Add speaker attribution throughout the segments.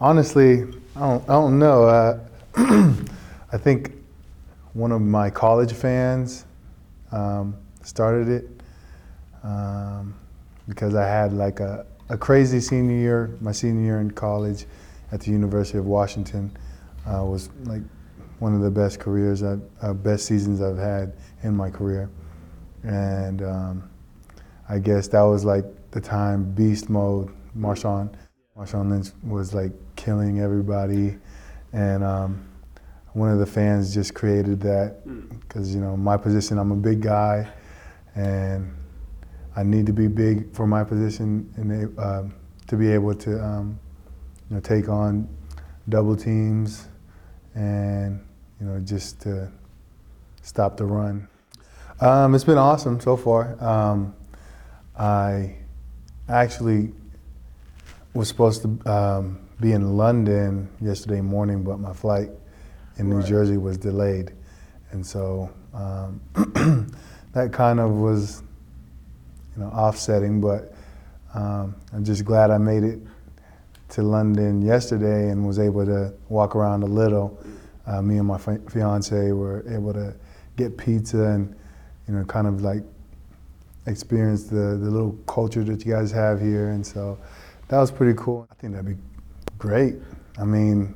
Speaker 1: Honestly, I don't know. I think one of my college fans started it because I had like a crazy senior year. My senior year in college at the University of Washington was like one of the best best seasons I've had in my career. And I guess that was like the time beast mode. Marshawn Lynch was like killing everybody, and one of the fans just created that because my position, I'm a big guy, and I need to be big for my position, and to be able to take on double teams, and just to stop the run. It's been awesome so far. I actually was supposed to be in London yesterday morning, but my flight in New Jersey was delayed. And so that kind of was offsetting, but I'm just glad I made it to London yesterday and was able to walk around a little. Me and my fiance were able to get pizza and kind of like experience the little culture that you guys have here, and so that was pretty cool. I think that'd be great. I mean,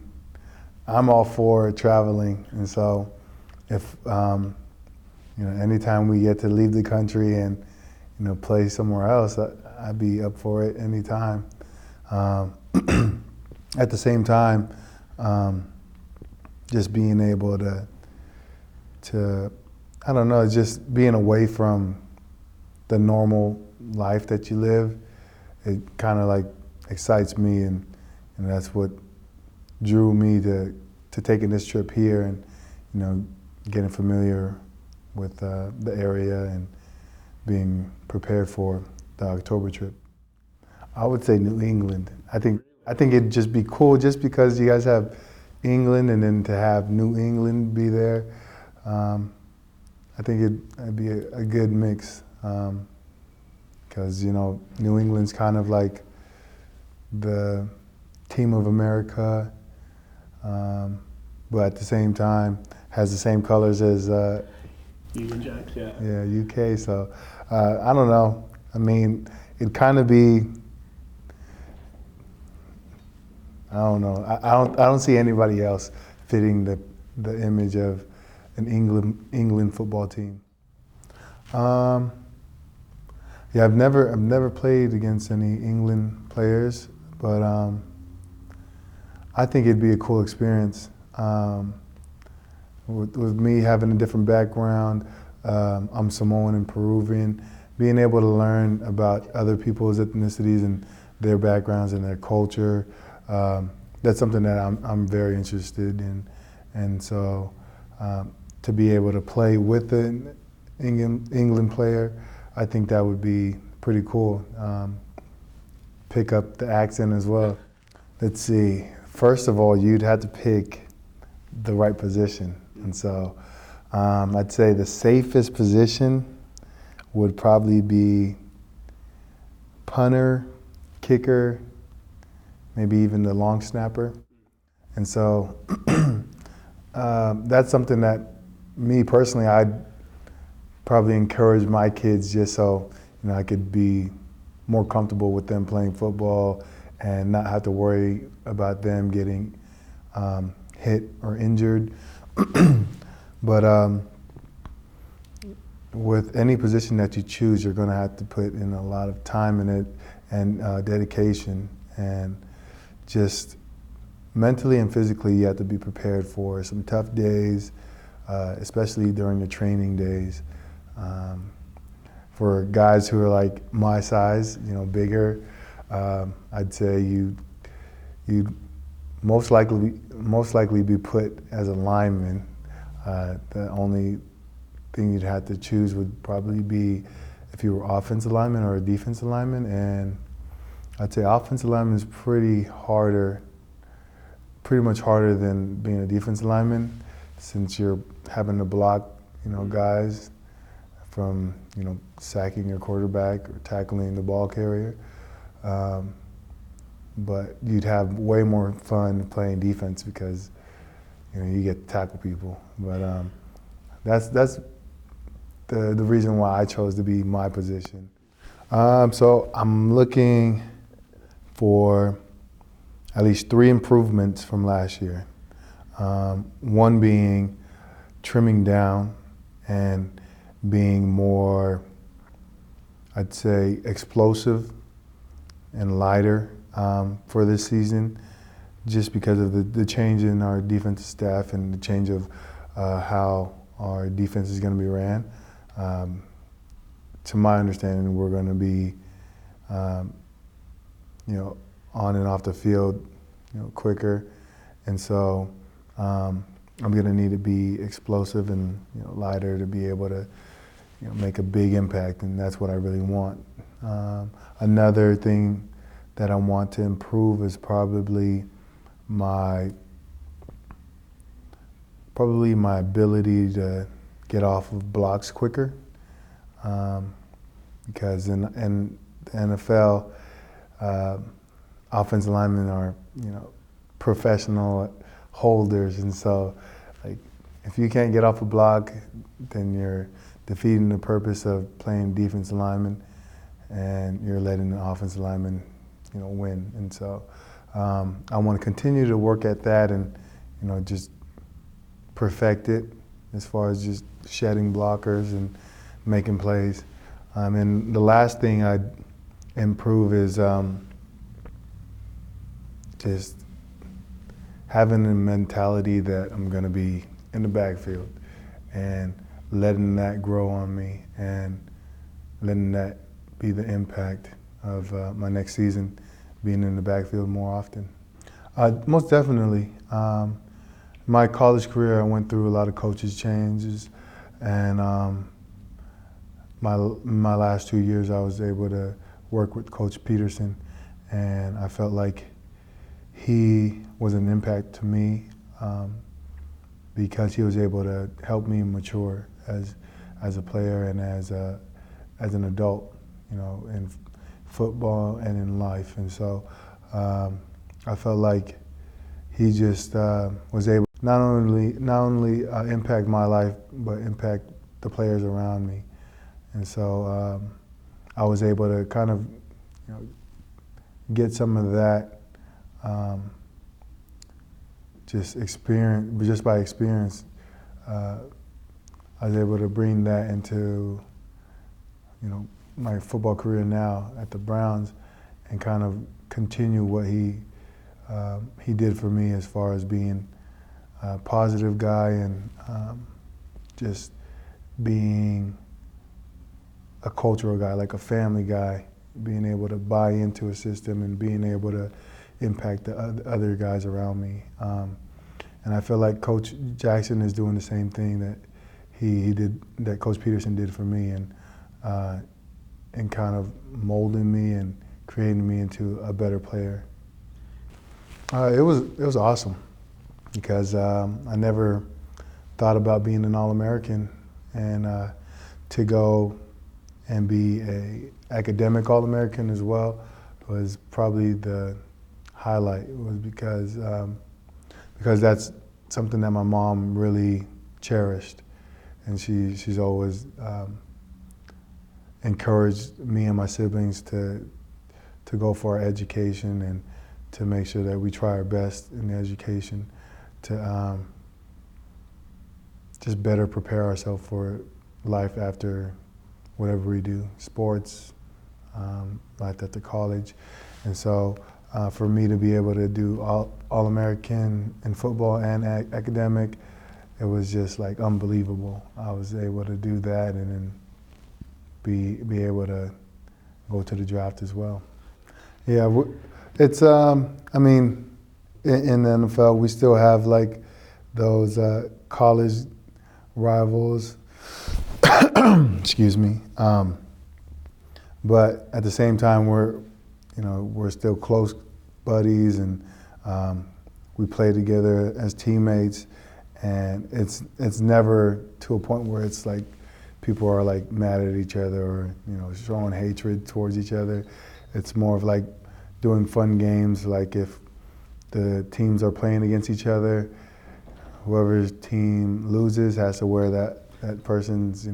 Speaker 1: I'm all for traveling, and so if anytime we get to leave the country and play somewhere else, I'd be up for it anytime. At the same time, just being able to I don't know, just being away from the normal life that you live, it kind of like excites me, and that's what drew me to taking this trip here, and getting familiar with the area and being prepared for the October trip. I would say New England. I think it'd just be cool just because you guys have England, and then to have New England be there. I think it'd be a good mix, because New England's kind of like the team of America, but at the same time has the same colors as
Speaker 2: Union Jacks, yeah.
Speaker 1: Yeah, UK. So I don't know. I mean, it'd kind of be. I don't know. I don't see anybody else fitting the image of an England football team. Yeah, I've never played against any England players, but I think it'd be a cool experience. With me having a different background, I'm Samoan and Peruvian, being able to learn about other people's ethnicities and their backgrounds and their culture, that's something that I'm very interested in, and so. To be able to play with an England player, I think that would be pretty cool. Pick up the accent as well. Let's see. First of all, you'd have to pick the right position. And so I'd say the safest position would probably be punter, kicker, maybe even the long snapper. And so that's something that me personally, I'd probably encourage my kids just so I could be more comfortable with them playing football and not have to worry about them getting hit or injured. But with any position that you choose, you're going to have to put in a lot of time in it and dedication, and just mentally and physically, you have to be prepared for some tough days, especially during the training days. For guys who are like my size, bigger, I'd say you'd most likely be put as a lineman. The only thing you'd have to choose would probably be if you were offensive lineman or a defensive lineman, and I'd say offensive lineman is pretty much harder than being a defensive lineman, since you're having to block, guys from sacking your quarterback or tackling the ball carrier. But you'd have way more fun playing defense because you get to tackle people. But that's the reason why I chose to be my position. So I'm looking for at least 3 improvements from last year. One being trimming down and being more, I'd say, explosive and lighter for this season, just because of the change in our defensive staff and the change of how our defense is going to be ran. To my understanding, we're going to be, on and off the field, quicker, and so I'm going to need to be explosive and lighter to be able to make a big impact, and that's what I really want. Another thing that I want to improve is probably my ability to get off of blocks quicker, because in the NFL, offensive linemen are professional holders, and so if you can't get off a block, then you're defeating the purpose of playing defensive lineman, and you're letting the offensive lineman win. And so I want to continue to work at that and just perfect it as far as just shedding blockers and making plays. And the last thing I'd improve is just having a mentality that I'm going to be in the backfield and letting that grow on me and letting that be the impact of my next season, being in the backfield more often. Most definitely. My college career, I went through a lot of coaches changes, and my last 2 years I was able to work with Coach Peterson, and I felt like he was an impact to me because he was able to help me mature as a player and as an adult, in football and in life. And so I felt like he just was able not only impact my life, but impact the players around me. And so I was able to kind of get some of that just by experience. I was able to bring that into my football career now at the Browns, and kind of continue what he did for me as far as being a positive guy and just being a cultural guy, like a family guy, being able to buy into a system and being able to impact the other guys around me. And I feel like Coach Jackson is doing the same thing that he did, that Coach Peterson did for me, and kind of molding me and creating me into a better player. It was awesome because I never thought about being an All-American, and to go and be a academic All-American as well was probably the highlight. It was because that's something that my mom really cherished, and she's always encouraged me and my siblings to go for our education and to make sure that we try our best in the education to just better prepare ourselves for life after whatever we do, sports, life after college. And so for me to be able to do All-American in football and academic, it was just like unbelievable. I was able to do that and then be able to go to the draft as well. Yeah, it's, I mean, in the NFL, we still have like those college rivals, excuse me. But at the same time, we're still close buddies, and we play together as teammates, and it's never to a point where it's like people are like mad at each other or showing hatred towards each other. It's more of like doing fun games. Like if the teams are playing against each other, whoever's team loses has to wear that person's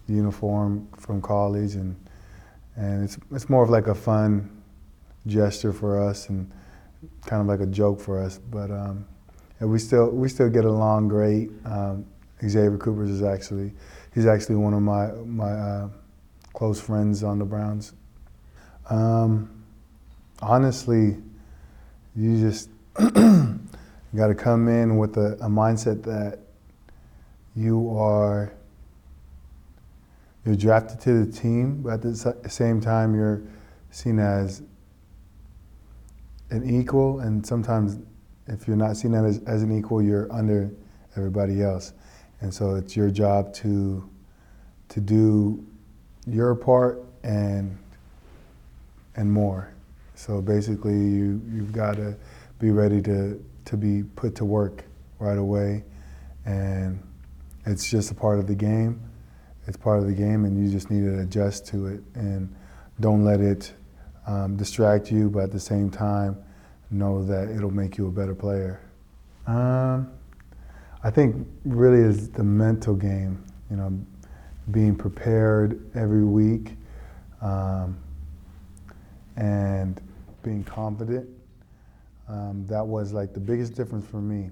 Speaker 1: uniform from college, and it's more of like a fun gesture for us and kind of like a joke for us. But and we still get along great. Xavier Cooper is he's actually one of my close friends on the Browns. Honestly, you just got to come in with a mindset that you're drafted to the team, but at the same time you're seen as an equal, and sometimes if you're not seen as an equal, you're under everybody else. And so it's your job to do your part and more. So basically you've got to be ready to be put to work right away, and it's just a part of the game. It's part of the game, and you just need to adjust to it and don't let it distract you, but at the same time know that it'll make you a better player. I think really is the mental game, being prepared every week and being confident. That was like the biggest difference for me,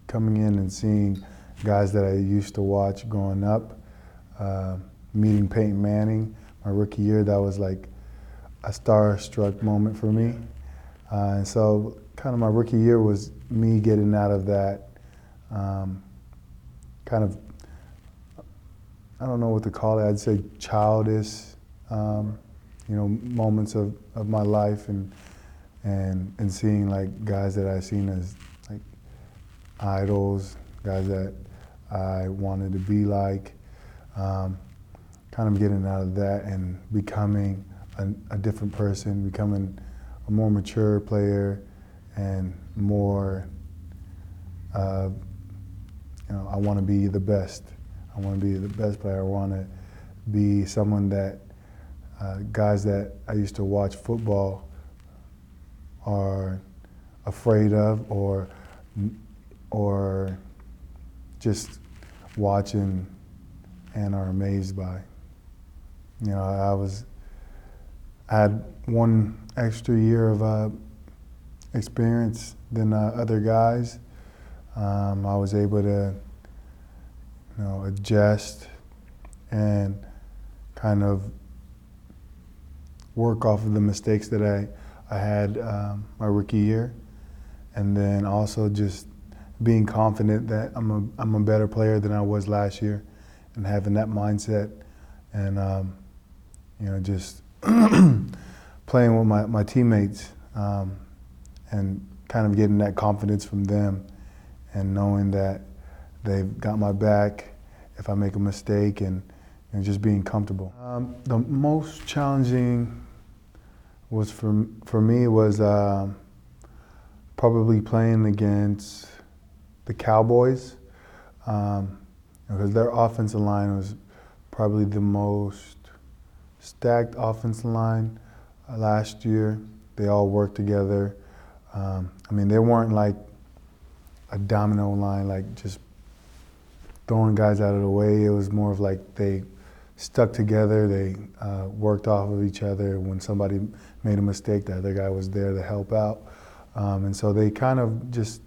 Speaker 1: coming in and seeing guys that I used to watch growing up, meeting Peyton Manning my rookie year. That was like a starstruck moment for me. And so kind of my rookie year was me getting out of that kind of, I don't know what to call it, I'd say childish, moments of my life, and seeing like guys that I seen as like idols, guys that I wanted to be like, kind of getting out of that and becoming a different person, becoming a more mature player and more, I want to be the best. I want to be the best player. I want to be someone that guys that I used to watch football are afraid of, or just watching and are amazed by. I had one extra year of experience than other guys. I was able to adjust and kind of work off of the mistakes that I had my rookie year, and then also just being confident that I'm a better player than I was last year, and having that mindset, and just playing with my teammates, and kind of getting that confidence from them, and knowing that they've got my back if I make a mistake, and just being comfortable. The most challenging was for me was probably playing against the Cowboys, because their offensive line was probably the most stacked offensive line last year. They all worked together. They weren't like a domino line, like just throwing guys out of the way. It was more of like they stuck together. They worked off of each other. When somebody made a mistake, the other guy was there to help out. And so they kind of just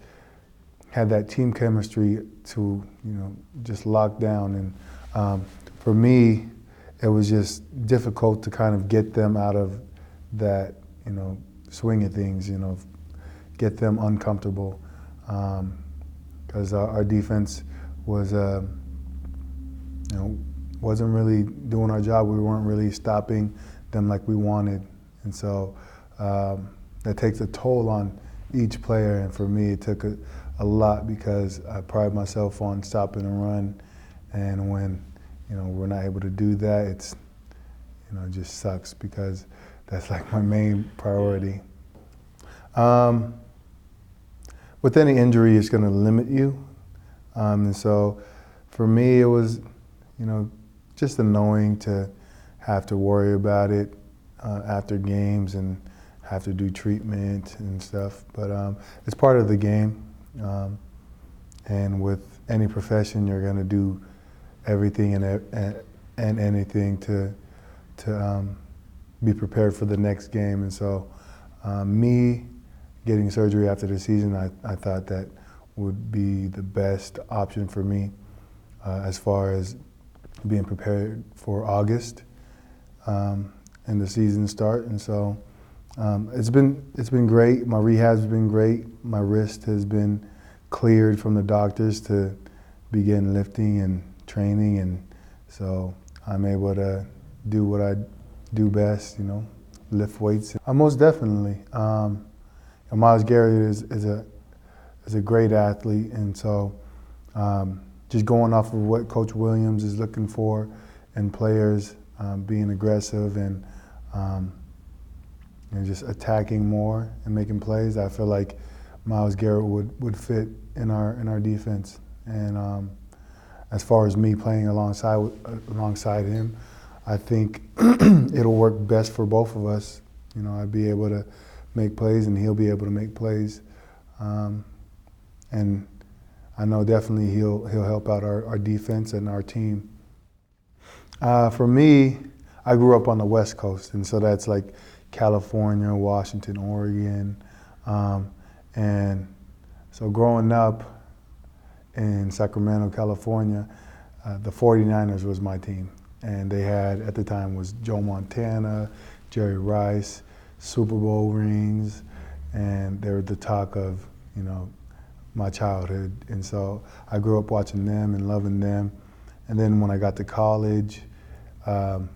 Speaker 1: had that team chemistry to, just lock down. And for me, it was just difficult to kind of get them out of that, swing of things, get them uncomfortable. Because our defense was, wasn't really doing our job. We weren't really stopping them like we wanted. And so that takes a toll on each player. And for me, it took a lot, because I pride myself on stopping and run. And when, we're not able to do that, it's, it just sucks, because that's like my main priority. With any injury, it's going to limit you. And so for me, it was, just the knowing to have to worry about it after games and have to do treatment and stuff. But it's part of the game. And with any profession, you're going to do everything and anything to be prepared for the next game. And so me getting surgery after the season, I thought that would be the best option for me as far as being prepared for August and the season start. And so it's been great. My rehab's been great. My wrist has been cleared from the doctors to begin lifting and training, and so I'm able to do what I do best, lift weights. Most definitely. Myles Garrett is a great athlete, and so just going off of what Coach Williams is looking for in players, being aggressive and just attacking more and making plays, I feel like Myles Garrett would fit in our defense. And as far as me playing alongside him, I think it'll work best for both of us. I'd be able to make plays and he'll be able to make plays. And I know definitely he'll help out our defense and our team. For me, I grew up on the West Coast, and so that's like California, Washington, Oregon. And so growing up in Sacramento, California, the 49ers was my team. And they had, at the time, was Joe Montana, Jerry Rice, Super Bowl rings, and they were the talk of, my childhood. And so I grew up watching them and loving them. And then when I got to college in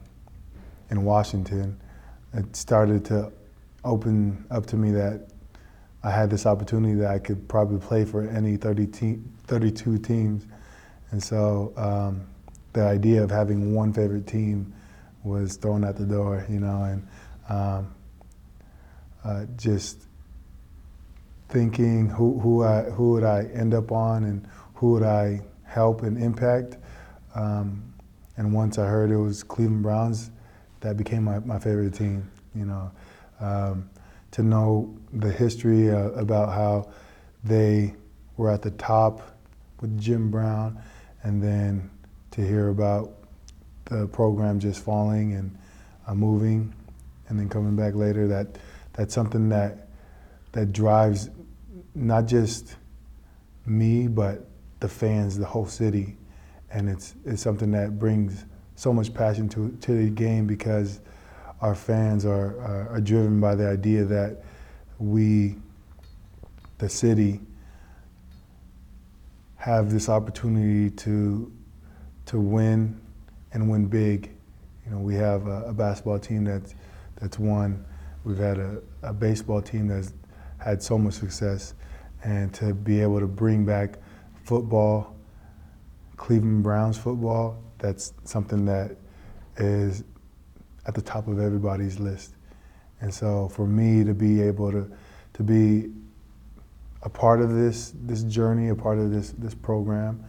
Speaker 1: Washington, it started to open up to me that I had this opportunity that I could probably play for any 32 teams. And so the idea of having one favorite team was thrown out the door, and just thinking who would I end up on and who would I help and impact. And once I heard it was Cleveland Browns, that became my favorite team, to know the history about how they were at the top with Jim Brown, and then to hear about the program just falling and moving and then coming back later, that's something that drives not just me, but the fans, the whole city. And it's something that brings so much passion to the game, because our fans are driven by the idea that we, the city, have this opportunity to win and win big. We have a basketball team that's won. We've had a baseball team that's had so much success, and to be able to bring back football, Cleveland Browns football, that's something that is at the top of everybody's list. And so for me to be able to be a part of this journey, a part of this program,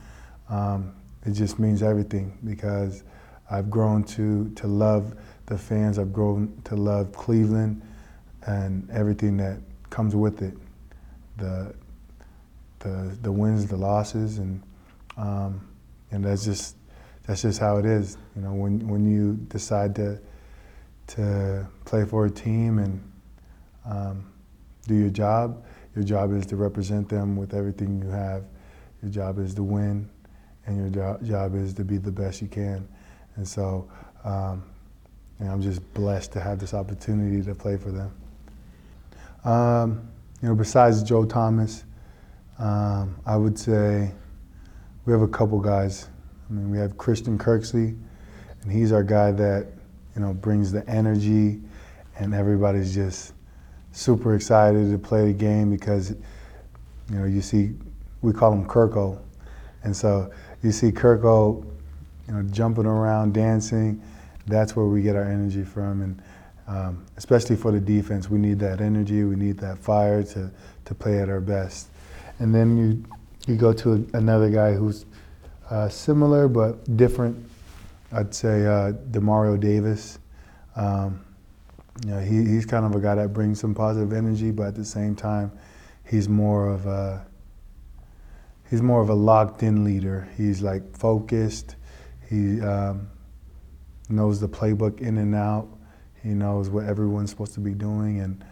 Speaker 1: it just means everything, because I've grown to love the fans. I've grown to love Cleveland and everything that comes with it, the wins, the losses, and that's just how it is. When you decide to play for a team and do your job is to represent them with everything you have. Your job is to win, and your job is to be the best you can. And so I'm just blessed to have this opportunity to play for them. Besides Joe Thomas, I would say we have a couple guys. We have Christian Kirksey, and he's our guy that brings the energy, and everybody's just super excited to play the game, because you see, we call him Kirko, and so you see Kirko jumping around, dancing. That's where we get our energy from, and especially for the defense, we need that energy, we need that fire to play at our best. And then you go to another guy who's similar but different I'd say DeMario Davis. He's kind of a guy that brings some positive energy, but at the same time, he's more of a locked-in leader. He's like focused. He knows the playbook in and out. He knows what everyone's supposed to be doing, and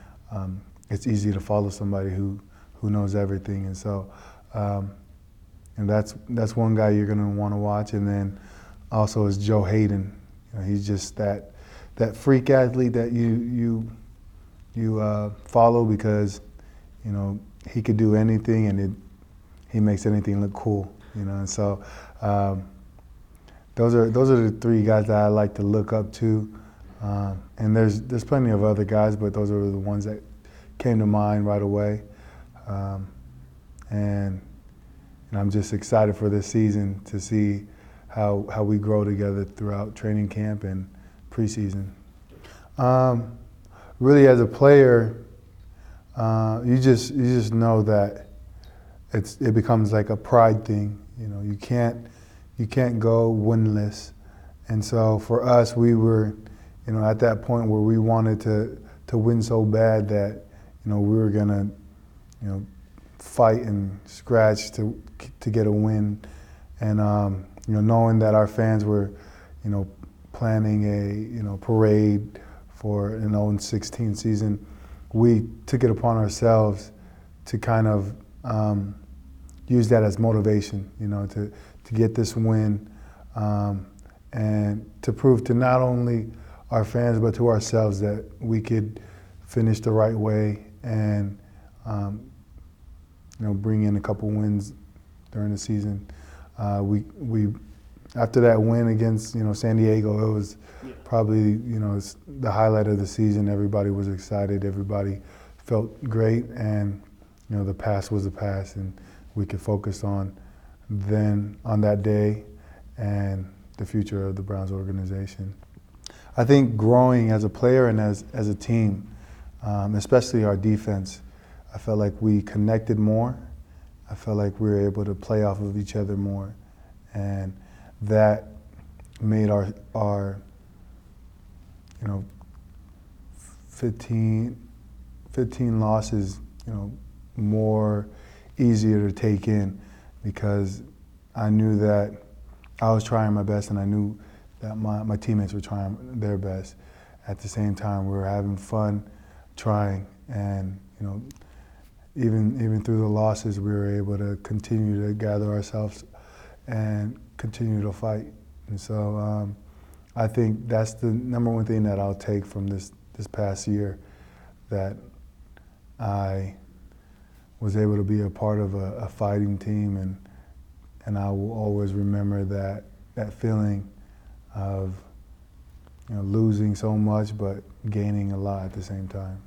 Speaker 1: it's easy to follow somebody who knows everything. And so, and that's one guy you're gonna want to watch. And then also is Joe Hayden. He's just that freak athlete that you follow because he could do anything, and he makes anything look cool. And so those are the three guys that I like to look up to. And there's plenty of other guys, but those are the ones that came to mind right away. And I'm just excited for this season to see how we grow together throughout training camp and preseason. Really, as a player, you just know that it becomes like a pride thing. You can't go winless. And so for us, we were, at that point where we wanted to win so bad that, we were gonna, fight and scratch to get a win. And knowing that our fans were, planning a parade for an 0-16 season, we took it upon ourselves to kind of use that as motivation, to get this win, and to prove to not only our fans but to ourselves that we could finish the right way and bring in a couple wins during the season. We after that win against San Diego, it was probably it's the highlight of the season. Everybody was excited. Everybody felt great, and the past was the past, and we could focus on that day and the future of the Browns organization. I think growing as a player and as a team, especially our defense, I felt like we connected more. I felt like we were able to play off of each other more, and that made our 15 losses more easier to take in, because I knew that I was trying my best, and I knew that my teammates were trying their best. At the same time, we were having fun trying, and even through the losses, we were able to continue to gather ourselves and continue to fight. And so I think that's the number one thing that I'll take from this past year, that I was able to be a part of a fighting team, and I will always remember that feeling of losing so much but gaining a lot at the same time.